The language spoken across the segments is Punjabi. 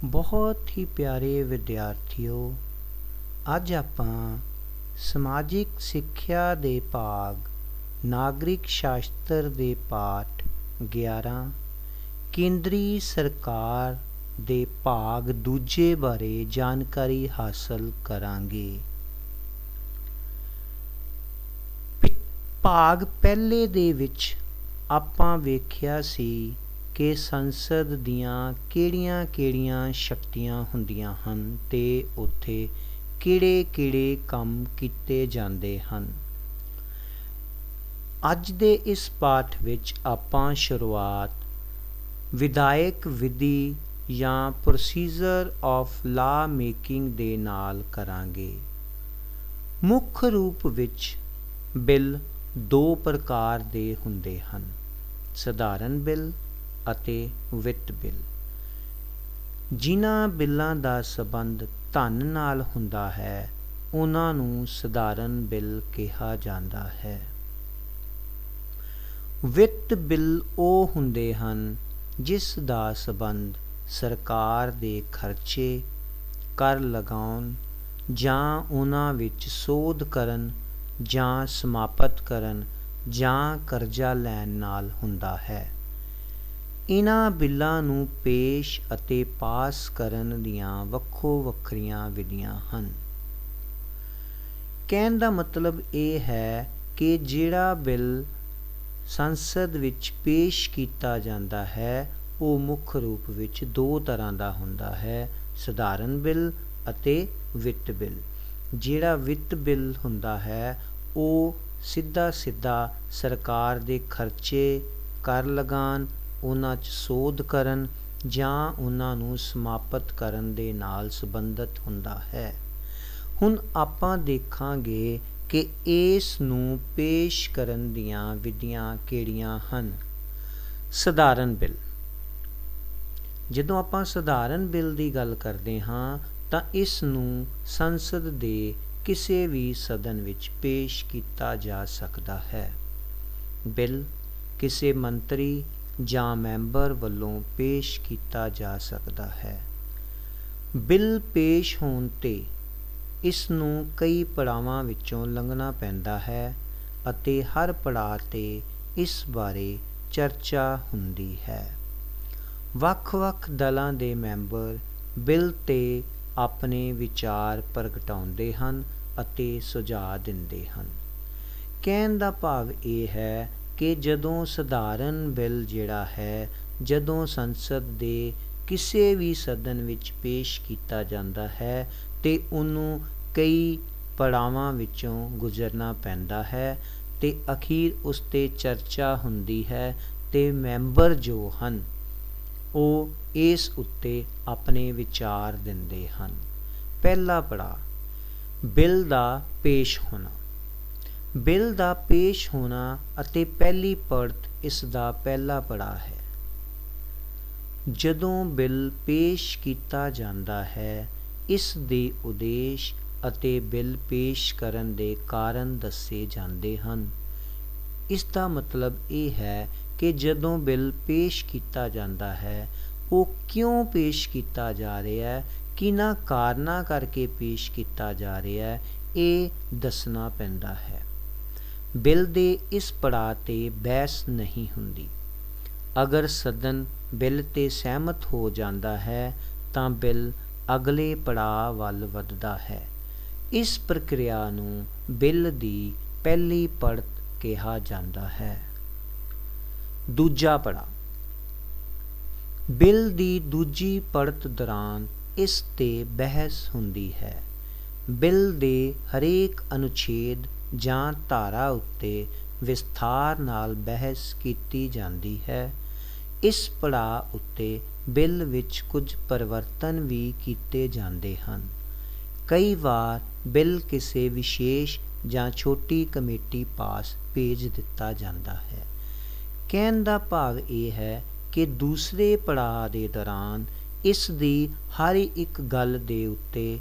ਬਹੁਤ ਹੀ ਪਿਆਰੇ ਵਿਦਿਆਰਥੀਓ, ਅੱਜ ਆਪਾਂ ਸਮਾਜਿਕ ਸਿੱਖਿਆ ਦੇ ਭਾਗ ਨਾਗਰਿਕ ਸ਼ਾਸਤਰ ਦੇ ਪਾਠ 11 ਕੇਂਦਰੀ ਸਰਕਾਰ ਦੇ ਭਾਗ ਦੂਜੇ ਬਾਰੇ ਜਾਣਕਾਰੀ ਹਾਸਲ ਕਰਾਂਗੇ। ਭਾਗ ਪਹਿਲੇ ਦੇ ਵਿੱਚ ਆਪਾਂ ਵੇਖਿਆ ਸੀ ਕਿ ਸੰਸਦ ਦੀਆਂ ਕਿਹੜੀਆਂ ਸ਼ਕਤੀਆਂ ਹੁੰਦੀਆਂ ਹਨ ਤੇ ਉੱਥੇ ਕਿਹੜੇ ਕੰਮ ਕੀਤੇ ਜਾਂਦੇ ਹਨ। ਅੱਜ ਦੇ ਇਸ ਪਾਠ ਵਿੱਚ ਆਪਾਂ ਸ਼ੁਰੂਆਤ ਵਿਧਾਇਕ ਵਿਧੀ ਜਾਂ ਪ੍ਰੋਸੀਜਰ ਆਫ ਲਾ ਮੇਕਿੰਗ ਦੇ ਨਾਲ ਕਰਾਂਗੇ। ਮੁੱਖ ਰੂਪ ਵਿੱਚ ਬਿੱਲ ਦੋ ਪ੍ਰਕਾਰ ਦੇ ਹੁੰਦੇ ਹਨ, ਸਧਾਰਨ ਬਿੱਲ ਅਤੇ ਵਿੱਤ ਬਿੱਲ। ਜਿਨ੍ਹਾਂ ਬਿੱਲਾਂ ਦਾ ਸੰਬੰਧ ਧਨ ਨਾਲ ਹੁੰਦਾ ਹੈ ਉਹਨਾਂ ਨੂੰ ਸਧਾਰਨ ਬਿੱਲ ਕਿਹਾ ਜਾਂਦਾ ਹੈ। ਵਿੱਤ ਬਿੱਲ ਉਹ ਹੁੰਦੇ ਹਨ ਜਿਸ ਦਾ ਸੰਬੰਧ ਸਰਕਾਰ ਦੇ ਖਰਚੇ, ਕਰ ਲਗਾਉਣ ਜਾਂ ਉਹਨਾਂ ਵਿੱਚ ਸੋਧ ਕਰਨ ਜਾਂ ਸਮਾਪਤ ਕਰਨ ਜਾਂ ਕਰਜ਼ਾ ਲੈਣ ਨਾਲ ਹੁੰਦਾ ਹੈ। ਇਹਨਾਂ ਬਿੱਲਾਂ ਨੂੰ ਪੇਸ਼ ਅਤੇ ਪਾਸ ਕਰਨ ਦੀਆਂ ਵੱਖੋ ਵੱਖਰੀਆਂ ਵਿਧੀਆਂ ਹਨ। ਕਹਿਣ ਦਾ ਮਤਲਬ ਇਹ ਹੈ ਕਿ ਜਿਹੜਾ ਬਿੱਲ ਸੰਸਦ ਵਿੱਚ ਪੇਸ਼ ਕੀਤਾ ਜਾਂਦਾ ਹੈ ਉਹ ਮੁੱਖ ਰੂਪ ਵਿੱਚ ਦੋ ਤਰ੍ਹਾਂ ਦਾ ਹੁੰਦਾ ਹੈ, ਸਧਾਰਨ ਬਿੱਲ ਅਤੇ ਵਿੱਤ ਬਿੱਲ। ਜਿਹੜਾ ਵਿੱਤ ਬਿੱਲ ਹੁੰਦਾ ਹੈ ਉਹ ਸਿੱਧਾ ਸਰਕਾਰ ਦੇ ਖਰਚੇ, ਕਰ ਲਗਾਉਣ, ਉਹਨਾਂ 'ਚ ਸੋਧ ਕਰਨ ਜਾਂ ਉਹਨਾਂ ਨੂੰ ਸਮਾਪਤ ਕਰਨ ਦੇ ਨਾਲ ਸੰਬੰਧਿਤ ਹੁੰਦਾ ਹੈ। ਹੁਣ ਆਪਾਂ ਦੇਖਾਂਗੇ ਕਿ ਇਸ ਨੂੰ ਪੇਸ਼ ਕਰਨ ਦੀਆਂ ਵਿਧੀਆਂ ਕਿਹੜੀਆਂ ਹਨ। ਸਧਾਰਨ ਬਿੱਲ। ਜਦੋਂ ਆਪਾਂ ਸਧਾਰਨ ਬਿੱਲ ਦੀ ਗੱਲ ਕਰਦੇ ਹਾਂ ਤਾਂ ਇਸ ਨੂੰ ਸੰਸਦ ਦੇ ਕਿਸੇ ਵੀ ਸਦਨ ਵਿੱਚ ਪੇਸ਼ ਕੀਤਾ ਜਾ ਸਕਦਾ ਹੈ। ਬਿੱਲ ਕਿਸੇ ਮੰਤਰੀ ਜਾਂ ਮੈਂਬਰ ਵੱਲੋਂ ਪੇਸ਼ ਕੀਤਾ ਜਾ ਸਕਦਾ ਹੈ। ਬਿੱਲ ਪੇਸ਼ ਹੋਣ 'ਤੇ ਇਸ ਨੂੰ ਕਈ ਪੜਾਵਾਂ ਵਿੱਚੋਂ ਲੰਘਣਾ ਪੈਂਦਾ ਹੈ ਅਤੇ ਹਰ ਪੜਾਅ 'ਤੇ ਇਸ ਬਾਰੇ ਚਰਚਾ ਹੁੰਦੀ ਹੈ। ਵੱਖ-ਵੱਖ ਦਲਾਂ ਦੇ ਮੈਂਬਰ ਬਿੱਲ 'ਤੇ ਆਪਣੇ ਵਿਚਾਰ ਪ੍ਰਗਟਾਉਂਦੇ ਹਨ ਅਤੇ ਸੁਝਾਅ ਦਿੰਦੇ ਹਨ। ਕਹਿਣ ਦਾ ਭਾਵ ਇਹ ਹੈ ਕਿ ਜਦੋਂ ਸਧਾਰਨ ਬਿੱਲ ਜਿਹੜਾ ਹੈ ਜਦੋਂ ਸੰਸਦ ਦੇ ਕਿਸੇ ਵੀ ਸਦਨ ਵਿੱਚ ਪੇਸ਼ ਕੀਤਾ ਜਾਂਦਾ ਹੈ ਤੇ ਉਹਨੂੰ ਕਈ ਪੜਾਵਾਂ ਵਿੱਚੋਂ ਗੁਜ਼ਰਨਾ ਪੈਂਦਾ ਹੈ ਤੇ ਅਖੀਰ ਉਸ 'ਤੇ ਚਰਚਾ ਹੁੰਦੀ ਹੈ ਤੇ ਮੈਂਬਰ ਜੋ ਹਨ ਉਹ ਇਸ ਉੱਤੇ ਆਪਣੇ ਵਿਚਾਰ ਦਿੰਦੇ ਹਨ। ਪਹਿਲਾ ਪੜਾਅ ਬਿੱਲ ਦਾ ਪੇਸ਼ ਹੋਣਾ। ਬਿੱਲ ਦਾ ਪੇਸ਼ ਹੋਣਾ ਅਤੇ ਪਹਿਲੀ ਪੜ੍ਹਤ ਇਸ ਦਾ ਪਹਿਲਾ ਪੜਾਅ ਹੈ। ਜਦੋਂ ਬਿੱਲ ਪੇਸ਼ ਕੀਤਾ ਜਾਂਦਾ ਹੈ ਇਸ ਦੇ ਉਦੇਸ਼ ਅਤੇ ਬਿੱਲ ਪੇਸ਼ ਕਰਨ ਦੇ ਕਾਰਨ ਦੱਸੇ ਜਾਂਦੇ ਹਨ। ਇਸ ਦਾ ਮਤਲਬ ਇਹ ਹੈ ਕਿ ਜਦੋਂ ਬਿੱਲ ਪੇਸ਼ ਕੀਤਾ ਜਾਂਦਾ ਹੈ ਉਹ ਕਿਉਂ ਪੇਸ਼ ਕੀਤਾ ਜਾ ਰਿਹਾ ਹੈ, ਕਿਹਨਾਂ ਕਾਰਨਾਂ ਕਰਕੇ ਪੇਸ਼ ਕੀਤਾ ਜਾ ਰਿਹਾ ਹੈ, ਇਹ ਦੱਸਣਾ ਪੈਂਦਾ ਹੈ। ਬਿੱਲ ਦੇ ਇਸ ਪੜਾਅ 'ਤੇ ਬਹਿਸ ਨਹੀਂ ਹੁੰਦੀ। ਅਗਰ ਸਦਨ ਬਿੱਲ 'ਤੇ ਸਹਿਮਤ ਹੋ ਜਾਂਦਾ ਹੈ ਤਾਂ ਬਿੱਲ ਅਗਲੇ ਪੜਾਅ ਵੱਲ ਵੱਧਦਾ ਹੈ। ਇਸ ਪ੍ਰਕਿਰਿਆ ਨੂੰ ਬਿੱਲ ਦੀ ਪਹਿਲੀ ਪੜ੍ਹਤ ਕਿਹਾ ਜਾਂਦਾ ਹੈ। ਦੂਜਾ ਪੜਾਅ ਬਿੱਲ ਦੀ ਦੂਜੀ ਪੜ੍ਹਤ ਦੌਰਾਨ ਇਸ 'ਤੇ ਬਹਿਸ ਹੁੰਦੀ ਹੈ। ਬਿੱਲ ਦੇ ਹਰੇਕ ਅਨੁਛੇਦ ਜਾਂ ਧਾਰਾ ਉੱਤੇ ਵਿਸਥਾਰ ਨਾਲ ਬਹਿਸ ਕੀਤੀ ਜਾਂਦੀ ਹੈ। ਇਸ ਪੜਾਅ ਉੱਤੇ ਬਿੱਲ ਵਿੱਚ ਕੁਝ ਪਰਿਵਰਤਨ ਵੀ ਕੀਤੇ ਜਾਂਦੇ ਹਨ। ਕਈ ਵਾਰ ਬਿੱਲ ਕਿਸੇ ਵਿਸ਼ੇਸ਼ ਜਾਂ ਛੋਟੀ ਕਮੇਟੀ ਪਾਸ ਭੇਜ ਦਿੱਤਾ ਜਾਂਦਾ ਹੈ। ਕਹਿਣ ਦਾ ਭਾਵ ਇਹ ਹੈ ਕਿ ਦੂਸਰੇ ਪੜਾਅ ਦੇ ਦੌਰਾਨ ਇਸ ਦੀ ਹਰ ਇੱਕ ਗੱਲ ਦੇ ਉੱਤੇ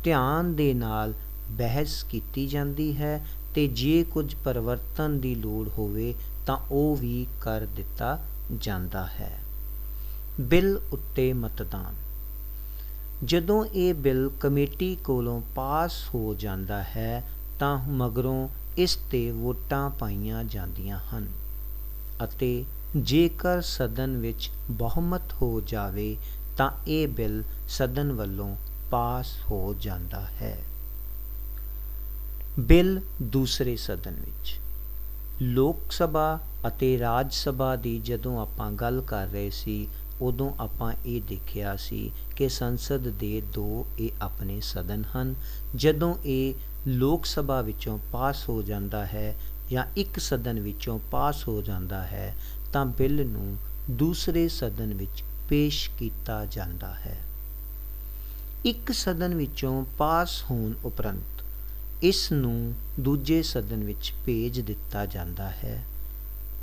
ਧਿਆਨ ਦੇ ਨਾਲ ਬਹਿਸ ਕੀਤੀ ਜਾਂਦੀ ਹੈ ਤੇ ਜੇ ਕੁਝ ਪਰਿਵਰਤਨ ਦੀ ਲੋੜ ਹੋਵੇ ਤਾਂ ਉਹ ਵੀ ਕਰ ਦਿੱਤਾ ਜਾਂਦਾ ਹੈ। ਬਿੱਲ ਉੱਤੇ ਮਤਦਾਨ। ਜਦੋਂ ਇਹ ਬਿੱਲ ਕਮੇਟੀ ਕੋਲੋਂ ਪਾਸ ਹੋ ਜਾਂਦਾ ਹੈ ਤਾਂ ਮਗਰੋਂ ਇਸ 'ਤੇ ਵੋਟਾਂ ਪਾਈਆਂ ਜਾਂਦੀਆਂ ਹਨ ਅਤੇ ਜੇਕਰ ਸਦਨ ਵਿੱਚ ਬਹੁਮਤ ਹੋ ਜਾਵੇ ਤਾਂ ਇਹ ਬਿੱਲ ਸਦਨ ਵੱਲੋਂ ਪਾਸ ਹੋ ਜਾਂਦਾ ਹੈ। ਬਿੱਲ ਦੂਸਰੇ ਸਦਨ ਵਿੱਚ। ਲੋਕ ਸਭਾ ਅਤੇ ਰਾਜ ਸਭਾ ਦੀ ਜਦੋਂ ਆਪਾਂ ਗੱਲ ਕਰ ਰਹੇ ਸੀ ਉਦੋਂ ਆਪਾਂ ਇਹ ਦੇਖਿਆ ਸੀ ਕਿ ਸੰਸਦ ਦੇ ਦੋ ਇਹ ਆਪਣੇ ਸਦਨ ਹਨ। ਜਦੋਂ ਇਹ ਲੋਕ ਸਭਾ ਵਿੱਚੋਂ ਪਾਸ ਹੋ ਜਾਂਦਾ ਹੈ ਜਾਂ ਇੱਕ ਸਦਨ ਵਿੱਚੋਂ ਪਾਸ ਹੋ ਜਾਂਦਾ ਹੈ ਤਾਂ ਬਿੱਲ ਨੂੰ ਦੂਸਰੇ ਸਦਨ ਵਿੱਚ ਪੇਸ਼ ਕੀਤਾ ਜਾਂਦਾ ਹੈ। ਇੱਕ ਸਦਨ ਵਿੱਚੋਂ ਪਾਸ ਹੋਣ ਉਪਰੰਤ ਇਸ ਨੂੰ ਦੂਜੇ ਸਦਨ ਵਿੱਚ ਭੇਜ ਦਿੱਤਾ ਜਾਂਦਾ ਹੈ।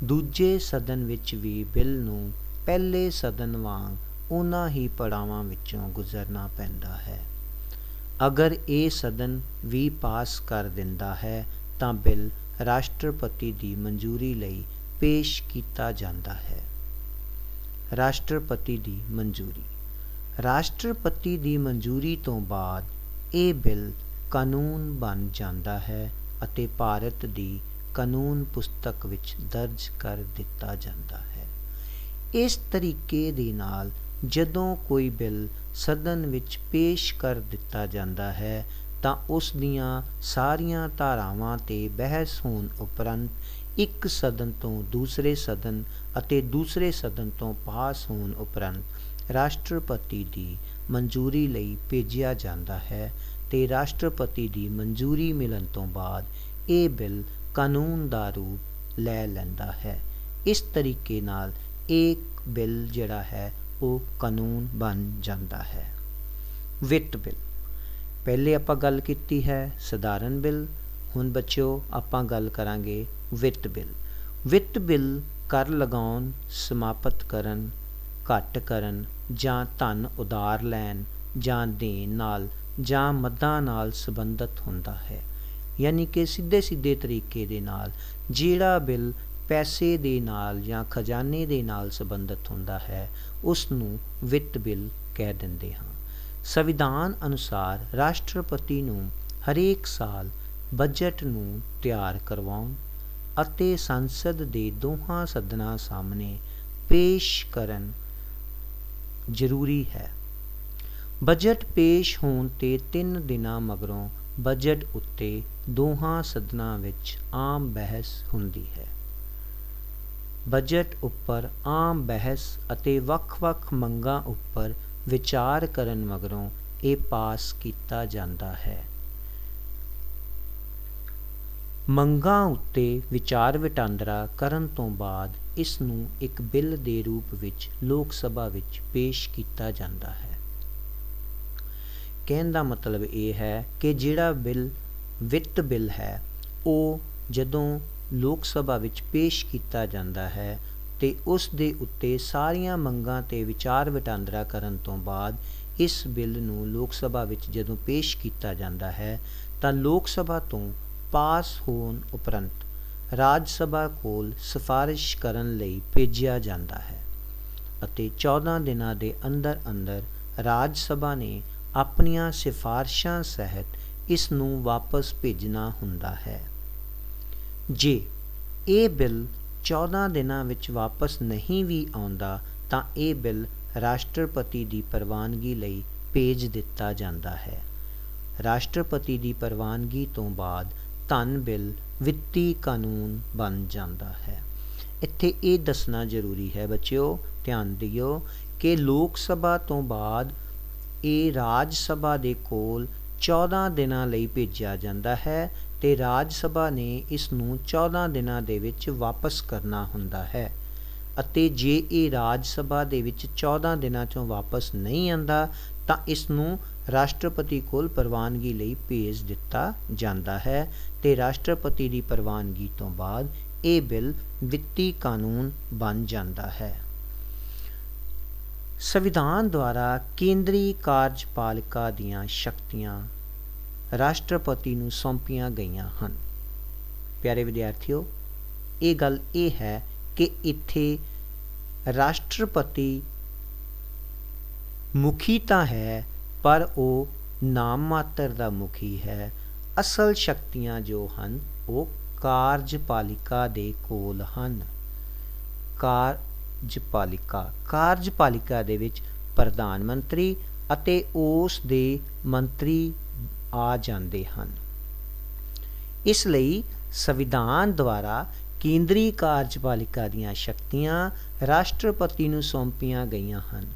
ਦੂਜੇ ਸਦਨ ਵਿੱਚ ਵੀ ਬਿੱਲ ਨੂੰ ਪਹਿਲੇ ਸਦਨ ਵਾਂਗ ਉਹਨਾਂ ਹੀ ਪੜਾਵਾਂ ਵਿੱਚੋਂ ਗੁਜ਼ਰਨਾ ਪੈਂਦਾ ਹੈ। ਅਗਰ ਇਹ ਸਦਨ ਵੀ ਪਾਸ ਕਰ ਦਿੰਦਾ ਹੈ ਤਾਂ ਬਿੱਲ ਰਾਸ਼ਟਰਪਤੀ ਦੀ ਮਨਜ਼ੂਰੀ ਲਈ ਪੇਸ਼ ਕੀਤਾ ਜਾਂਦਾ ਹੈ। ਰਾਸ਼ਟਰਪਤੀ ਦੀ ਮਨਜ਼ੂਰੀ। ਰਾਸ਼ਟਰਪਤੀ ਦੀ ਮਨਜ਼ੂਰੀ ਤੋਂ ਬਾਅਦ ਇਹ ਬਿੱਲ ਕਾਨੂੰਨ ਬਣ ਜਾਂਦਾ ਹੈ ਅਤੇ ਭਾਰਤ ਦੀ ਕਾਨੂੰਨ ਪੁਸਤਕ ਵਿੱਚ ਦਰਜ ਕਰ ਦਿੱਤਾ ਜਾਂਦਾ ਹੈ। ਇਸ ਤਰੀਕੇ ਦੇ ਨਾਲ ਜਦੋਂ ਕੋਈ ਬਿੱਲ ਸਦਨ ਵਿੱਚ ਪੇਸ਼ ਕਰ ਦਿੱਤਾ ਜਾਂਦਾ ਹੈ ਤਾਂ ਉਸ ਦੀਆਂ ਸਾਰੀਆਂ ਧਾਰਾਵਾਂ 'ਤੇ ਬਹਿਸ ਹੋਣ ਉਪਰੰਤ ਇੱਕ ਸਦਨ ਤੋਂ ਦੂਸਰੇ ਸਦਨ ਅਤੇ ਦੂਸਰੇ ਸਦਨ ਤੋਂ ਪਾਸ ਹੋਣ ਉਪਰੰਤ ਰਾਸ਼ਟਰਪਤੀ ਦੀ ਮਨਜ਼ੂਰੀ ਲਈ ਭੇਜਿਆ ਜਾਂਦਾ ਹੈ ਤੇ ਰਾਸ਼ਟਰਪਤੀ ਦੀ ਮਨਜ਼ੂਰੀ ਮਿਲਣ ਤੋਂ ਬਾਅਦ ਇਹ ਬਿੱਲ ਕਾਨੂੰਨ ਦਾ ਰੂਪ ਲੈ ਲੈਂਦਾ ਹੈ। ਇਸ ਤਰੀਕੇ ਨਾਲ ਇਹ ਬਿੱਲ ਜਿਹੜਾ ਹੈ ਉਹ ਕਾਨੂੰਨ ਬਣ ਜਾਂਦਾ ਹੈ। ਵਿੱਤ ਬਿੱਲ। ਪਹਿਲੇ ਆਪਾਂ ਗੱਲ ਕੀਤੀ ਹੈ ਸਧਾਰਨ ਬਿੱਲ। ਹੁਣ ਬੱਚਿਓ ਆਪਾਂ ਗੱਲ ਕਰਾਂਗੇ ਵਿੱਤ ਬਿੱਲ। ਵਿੱਤ ਬਿੱਲ ਕਰ ਲਗਾਉਣ, ਸਮਾਪਤ ਕਰਨ, ਘੱਟ ਕਰਨ ਜਾਂ ਧਨ ਉਧਾਰ ਲੈਣ ਜਾਂ ਦੇਣ ਨਾਲ ਜਾਂ ਮਦਾਂ ਨਾਲ ਸੰਬੰਧਿਤ ਹੁੰਦਾ ਹੈ। ਯਾਨੀ ਕਿ ਸਿੱਧੇ ਸਿੱਧੇ ਤਰੀਕੇ ਦੇ ਨਾਲ ਜਿਹੜਾ ਬਿੱਲ ਪੈਸੇ ਦੇ ਨਾਲ ਜਾਂ ਖਜ਼ਾਨੇ ਦੇ ਨਾਲ ਸੰਬੰਧਿਤ ਹੁੰਦਾ ਹੈ ਉਸ ਨੂੰ ਵਿੱਤ ਬਿੱਲ ਕਹਿ ਦਿੰਦੇ ਹਾਂ। ਸੰਵਿਧਾਨ ਅਨੁਸਾਰ ਰਾਸ਼ਟਰਪਤੀ ਨੂੰ ਹਰੇਕ ਸਾਲ ਬਜਟ ਨੂੰ ਤਿਆਰ ਕਰਵਾਉਣ ਅਤੇ ਸੰਸਦ ਦੇ ਦੋਹਾਂ ਸਦਨਾਂ ਸਾਹਮਣੇ ਪੇਸ਼ ਕਰਨ ਜ਼ਰੂਰੀ ਹੈ। ਬਜਟ ਪੇਸ਼ ਹੋਣ 'ਤੇ 3 ਦਿਨਾਂ ਮਗਰੋਂ ਬਜਟ ਉੱਤੇ ਦੋਹਾਂ ਸਦਨਾਂ ਵਿੱਚ ਆਮ ਬਹਿਸ ਹੁੰਦੀ ਹੈ। ਬਜਟ ਉੱਪਰ ਆਮ ਬਹਿਸ ਅਤੇ ਵੱਖ-ਵੱਖ ਮੰਗਾਂ ਉੱਪਰ ਵਿਚਾਰ ਕਰਨ ਮਗਰੋਂ ਇਹ ਪਾਸ ਕੀਤਾ ਜਾਂਦਾ ਹੈ। ਮੰਗਾਂ ਉੱਤੇ ਵਿਚਾਰ ਵਟਾਂਦਰਾ ਕਰਨ ਤੋਂ ਬਾਅਦ ਇਸ ਨੂੰ ਇੱਕ ਬਿੱਲ ਦੇ ਰੂਪ ਵਿੱਚ ਲੋਕ ਸਭਾ ਵਿੱਚ ਪੇਸ਼ ਕੀਤਾ ਜਾਂਦਾ ਹੈ। ਕਹਿਣ ਦਾ ਮਤਲਬ ਇਹ ਹੈ ਕਿ ਜਿਹੜਾ ਬਿੱਲ ਵਿੱਤ ਬਿੱਲ ਹੈ ਉਹ ਜਦੋਂ ਲੋਕ ਸਭਾ ਵਿੱਚ ਪੇਸ਼ ਕੀਤਾ ਜਾਂਦਾ ਹੈ ਤੇ ਉਸ ਦੇ ਉੱਤੇ ਸਾਰੀਆਂ ਮੰਗਾਂ 'ਤੇ ਵਿਚਾਰ ਵਟਾਂਦਰਾ ਕਰਨ ਤੋਂ ਬਾਅਦ ਇਸ ਬਿੱਲ ਨੂੰ ਲੋਕ ਸਭਾ ਵਿੱਚ ਜਦੋਂ ਪੇਸ਼ ਕੀਤਾ ਜਾਂਦਾ ਹੈ ਤਾਂ ਲੋਕ ਸਭਾ ਤੋਂ ਪਾਸ ਹੋਣ ਉਪਰੰਤ ਰਾਜ ਸਭਾ ਕੋਲ ਸਿਫਾਰਿਸ਼ ਕਰਨ ਲਈ ਭੇਜਿਆ ਜਾਂਦਾ ਹੈ ਅਤੇ 14 ਦਿਨਾਂ ਦੇ ਅੰਦਰ ਅੰਦਰ ਰਾਜ ਸਭਾ ਨੇ ਆਪਣੀਆਂ ਸਿਫਾਰਿਸ਼ਾਂ ਸਹਿਤ ਇਸ ਨੂੰ ਵਾਪਸ ਭੇਜਣਾ ਹੁੰਦਾ ਹੈ। ਜੇ ਇਹ ਬਿੱਲ 14 ਦਿਨਾਂ ਵਿੱਚ ਵਾਪਸ ਨਹੀਂ ਵੀ ਆਉਂਦਾ ਤਾਂ ਇਹ ਬਿੱਲ ਰਾਸ਼ਟਰਪਤੀ ਦੀ ਪ੍ਰਵਾਨਗੀ ਲਈ ਭੇਜ ਦਿੱਤਾ ਜਾਂਦਾ ਹੈ। ਰਾਸ਼ਟਰਪਤੀ ਦੀ ਪ੍ਰਵਾਨਗੀ ਤੋਂ ਬਾਅਦ ਧਨ ਬਿੱਲ ਵਿੱਤੀ ਕਾਨੂੰਨ ਬਣ ਜਾਂਦਾ ਹੈ। ਇੱਥੇ ਇਹ ਦੱਸਣਾ ਜ਼ਰੂਰੀ ਹੈ ਬੱਚਿਓ, ਧਿਆਨ ਦਿਓ ਕਿ ਲੋਕ ਸਭਾ ਤੋਂ ਬਾਅਦ ਇਹ ਰਾਜ ਸਭਾ ਦੇ ਕੋਲ 14 ਦਿਨਾਂ ਲਈ ਭੇਜਿਆ ਜਾਂਦਾ ਹੈ ਤੇ ਰਾਜ ਸਭਾ ਨੇ ਇਸ ਨੂੰ 14 ਦਿਨਾਂ ਦੇ ਵਿੱਚ ਵਾਪਸ ਕਰਨਾ ਹੁੰਦਾ ਹੈ ਅਤੇ ਜੇ ਇਹ ਰਾਜ ਸਭਾ ਦੇ ਵਿੱਚ 14 ਦਿਨਾਂ 'ਚੋਂ ਵਾਪਸ ਨਹੀਂ ਆਉਂਦਾ ਤਾਂ ਇਸ ਨੂੰ ਰਾਸ਼ਟਰਪਤੀ ਕੋਲ ਪ੍ਰਵਾਨਗੀ ਲਈ ਭੇਜ ਦਿੱਤਾ ਜਾਂਦਾ ਹੈ ਤੇ ਰਾਸ਼ਟਰਪਤੀ ਦੀ ਪ੍ਰਵਾਨਗੀ ਤੋਂ ਬਾਅਦ ਇਹ ਬਿੱਲ ਵਿੱਤੀ ਕਾਨੂੰਨ ਬਣ ਜਾਂਦਾ ਹੈ। ਸੰਵਿਧਾਨ ਦੁਆਰਾ ਕੇਂਦਰੀ ਕਾਰਜਪਾਲਿਕਾ ਦੀਆਂ ਸ਼ਕਤੀਆਂ ਰਾਸ਼ਟਰਪਤੀ ਨੂੰ ਸੌਂਪੀਆਂ ਗਈਆਂ ਹਨ। ਪਿਆਰੇ ਵਿਦਿਆਰਥੀਓ, ਇਹ ਗੱਲ ਇਹ ਹੈ ਕਿ ਇੱਥੇ ਰਾਸ਼ਟਰਪਤੀ ਮੁਖੀ ਤਾਂ ਹੈ ਪਰ ਉਹ ਨਾਮ ਮਾਤਰ ਦਾ ਮੁਖੀ ਹੈ। ਅਸਲ ਸ਼ਕਤੀਆਂ ਜੋ ਹਨ ਉਹ ਕਾਰਜਪਾਲਿਕਾ ਦੇ ਕੋਲ ਹਨ। ਕਾਰਜਪਾਲਿਕਾ ਦੇ ਵਿੱਚ ਪ੍ਰਧਾਨ ਮੰਤਰੀ ਅਤੇ ਉਸ ਦੇ ਮੰਤਰੀ ਆ ਜਾਂਦੇ ਹਨ। ਇਸ ਲਈ ਸੰਵਿਧਾਨ ਦੁਆਰਾ ਕੇਂਦਰੀ ਕਾਰਜਪਾਲਿਕਾ ਦੀਆਂ ਸ਼ਕਤੀਆਂ ਰਾਸ਼ਟਰਪਤੀ ਨੂੰ ਸੌਂਪੀਆਂ ਗਈਆਂ ਹਨ।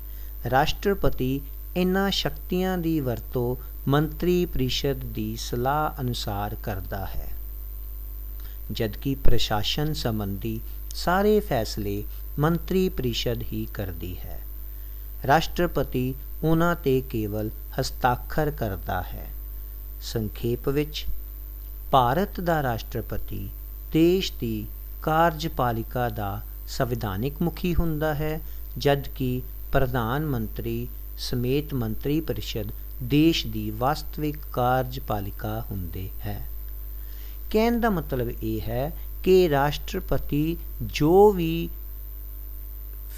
ਰਾਸ਼ਟਰਪਤੀ ਇਹਨਾਂ ਸ਼ਕਤੀਆਂ ਦੀ ਵਰਤੋਂ ਮੰਤਰੀ ਪ੍ਰੀਸ਼ਦ ਦੀ ਸਲਾਹ ਅਨੁਸਾਰ ਕਰਦਾ ਹੈ, ਜਦਕਿ ਪ੍ਰਸ਼ਾਸਨ ਸੰਬੰਧੀ ਸਾਰੇ ਫੈਸਲੇ ਮੰਤਰੀ ਪ੍ਰੀਸ਼ਦ ਹੀ ਕਰਦੀ ਹੈ। ਰਾਸ਼ਟਰਪਤੀ ਉਹਨਾਂ 'ਤੇ ਕੇਵਲ ਹਸਤਾਖਰ ਕਰਦਾ ਹੈ। ਸੰਖੇਪ ਵਿੱਚ, ਭਾਰਤ ਦਾ ਰਾਸ਼ਟਰਪਤੀ ਦੇਸ਼ ਦੀ ਕਾਰਜਪਾਲਿਕਾ ਦਾ ਸੰਵਿਧਾਨਿਕ ਮੁਖੀ ਹੁੰਦਾ ਹੈ, ਜਦਕਿ ਪ੍ਰਧਾਨ ਮੰਤਰੀ ਸਮੇਤ ਮੰਤਰੀ ਪ੍ਰੀਸ਼ਦ ਦੇਸ਼ ਦੀ ਵਾਸਤਵਿਕ ਕਾਰਜਪਾਲਿਕਾ ਹੁੰਦੇ ਹੈ। ਕਹਿਣ ਦਾ ਮਤਲਬ ਇਹ ਹੈ ਕਿ ਰਾਸ਼ਟਰਪਤੀ ਜੋ ਵੀ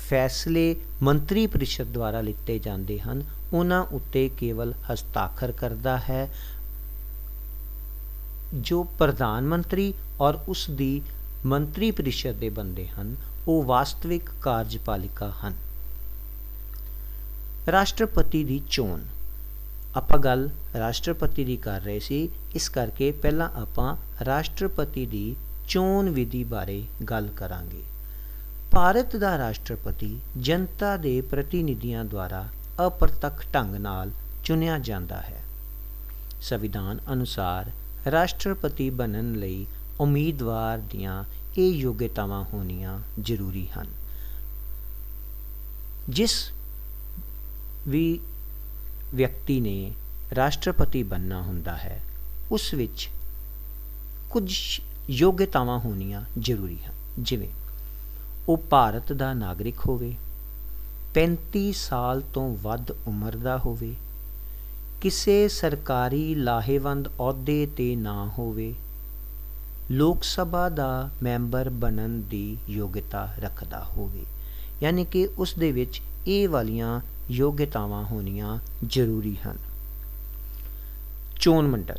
ਫੈਸਲੇ ਮੰਤਰੀ ਪ੍ਰੀਸ਼ਦ ਦੁਆਰਾ ਲਿੱਤੇ ਜਾਂਦੇ ਹਨ ਉਹਨਾਂ ਉੱਤੇ ਕੇਵਲ ਹਸਤਾਖਰ ਕਰਦਾ ਹੈ। ਜੋ ਪ੍ਰਧਾਨ ਮੰਤਰੀ ਔਰ ਉਸ ਦੀ ਮੰਤਰੀ ਪ੍ਰੀਸ਼ਦ ਦੇ ਬੰਦੇ ਹਨ ਉਹ ਵਾਸਤਵਿਕ ਕਾਰਜਪਾਲਿਕਾ ਹਨ। ਰਾਸ਼ਟਰਪਤੀ ਦੀ ਚੋਣ। ਆਪਾਂ ਗੱਲ ਰਾਸ਼ਟਰਪਤੀ ਦੀ ਕਰ ਰਹੇ ਸੀ, ਇਸ ਕਰਕੇ ਪਹਿਲਾਂ ਆਪਾਂ ਰਾਸ਼ਟਰਪਤੀ ਦੀ ਚੋਣ ਵਿਧੀ ਬਾਰੇ ਗੱਲ ਕਰਾਂਗੇ। ਭਾਰਤ ਦਾ ਰਾਸ਼ਟਰਪਤੀ ਜਨਤਾ ਦੇ ਪ੍ਰਤੀਨਿਧੀਆਂ ਦੁਆਰਾ ਅਪਰਤੱਖ ਢੰਗ ਨਾਲ ਚੁਣਿਆ ਜਾਂਦਾ ਹੈ। ਸੰਵਿਧਾਨ ਅਨੁਸਾਰ ਰਾਸ਼ਟਰਪਤੀ ਬਣਨ ਲਈ ਉਮੀਦਵਾਰ ਦੀਆਂ ਇਹ ਯੋਗਤਾਵਾਂ ਹੋਣੀਆਂ ਜ਼ਰੂਰੀ ਹਨ। ਜਿਸ ਵੀ ਵਿਅਕਤੀ ਨੇ ਰਾਸ਼ਟਰਪਤੀ ਬਣਨਾ ਹੁੰਦਾ ਹੈ ਉਸ ਵਿੱਚ ਕੁਝ ਯੋਗਤਾਵਾਂ ਹੋਣੀਆਂ ਜ਼ਰੂਰੀ ਹਨ, ਜਿਵੇਂ ਉਹ ਭਾਰਤ ਦਾ ਨਾਗਰਿਕ ਹੋਵੇ, 35 ਸਾਲ ਤੋਂ ਵੱਧ ਉਮਰ ਦਾ ਹੋਵੇ, ਕਿਸੇ ਸਰਕਾਰੀ ਲਾਹੇਵੰਦ ਅਹੁਦੇ 'ਤੇ ਨਾ ਹੋਵੇ, ਲੋਕ ਸਭਾ ਦਾ ਮੈਂਬਰ ਬਣਨ ਦੀ ਯੋਗਤਾ ਰੱਖਦਾ ਹੋਵੇ। ਯਾਨੀ ਕਿ ਉਸ ਦੇ ਵਿੱਚ ਇਹ ਵਾਲੀਆਂ ਯੋਗਤਾਵਾਂ ਹੋਣੀਆਂ ਜ਼ਰੂਰੀ ਹਨ। ਚੋਣ ਮੰਡਲ।